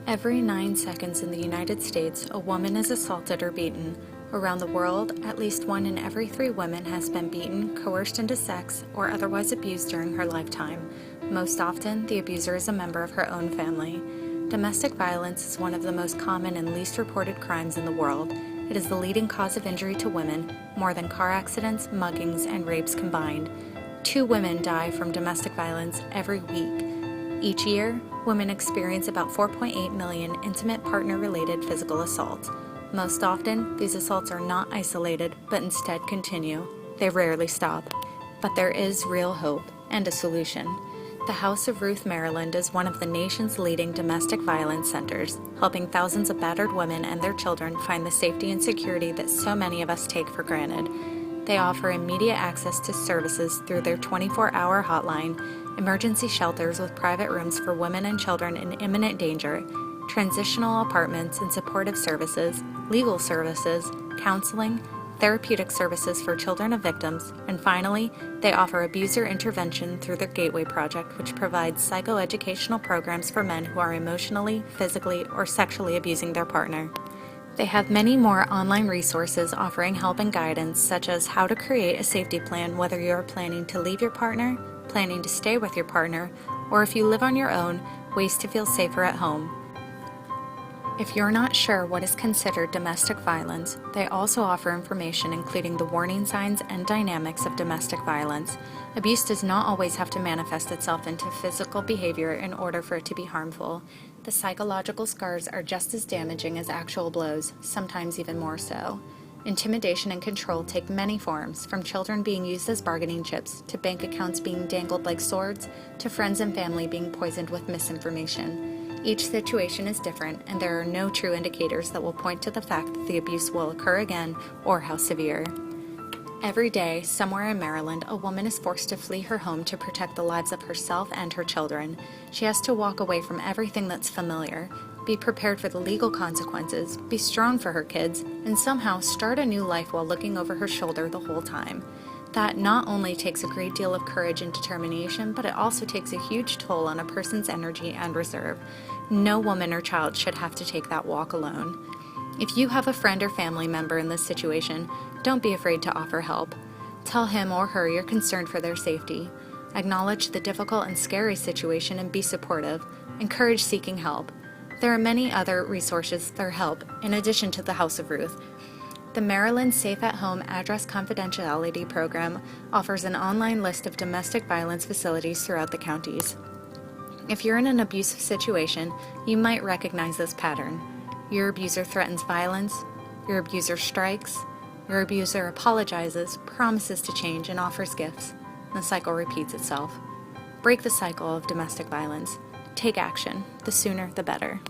Every 9 seconds in the United States, a woman is assaulted or beaten. Around the world, at least 1 in every 3 women has been beaten, coerced into sex, or otherwise abused during her lifetime. Most often, the abuser is a member of her own family. Domestic violence is one of the most common and least reported crimes in the world. It is the leading cause of injury to women, more than car accidents, muggings, and rapes combined. 2 women die from domestic violence every week. Each year, women experience about 4.8 million intimate partner-related physical assaults. Most often, these assaults are not isolated, but instead continue. They rarely stop. But there is real hope and a solution. The House of Ruth, Maryland is one of the nation's leading domestic violence centers, helping thousands of battered women and their children find the safety and security that so many of us take for granted. They offer immediate access to services through their 24-hour hotline, emergency shelters with private rooms for women and children in imminent danger, transitional apartments and supportive services, legal services, counseling, therapeutic services for children of victims, and finally, they offer abuser intervention through their Gateway Project, which provides psychoeducational programs for men who are emotionally, physically, or sexually abusing their partner. They have many more online resources offering help and guidance, such as how to create a safety plan whether you are planning to leave your partner, planning to stay with your partner, or if you live on your own, ways to feel safer at home. If you're not sure what is considered domestic violence, they also offer information including the warning signs and dynamics of domestic violence. Abuse does not always have to manifest itself into physical behavior in order for it to be harmful. The psychological scars are just as damaging as actual blows, sometimes even more so. Intimidation and control take many forms, from children being used as bargaining chips, to bank accounts being dangled like swords, to friends and family being poisoned with misinformation. Each situation is different, and there are no true indicators that will point to the fact that the abuse will occur again or how severe. Every day, somewhere in Maryland, a woman is forced to flee her home to protect the lives of herself and her children. She has to walk away from everything that's familiar, be prepared for the legal consequences, be strong for her kids, and somehow start a new life while looking over her shoulder the whole time. That not only takes a great deal of courage and determination, but it also takes a huge toll on a person's energy and reserve. No woman or child should have to take that walk alone. If you have a friend or family member in this situation, don't be afraid to offer help. Tell him or her you're concerned for their safety. Acknowledge the difficult and scary situation and be supportive. Encourage seeking help. There are many other resources for help in addition to the House of Ruth. The Maryland Safe at Home Address Confidentiality Program offers an online list of domestic violence facilities throughout the counties. If you're in an abusive situation, you might recognize this pattern. Your abuser threatens violence, your abuser strikes, your abuser apologizes, promises to change, and offers gifts. The cycle repeats itself. Break the cycle of domestic violence. Take action. The sooner, the better.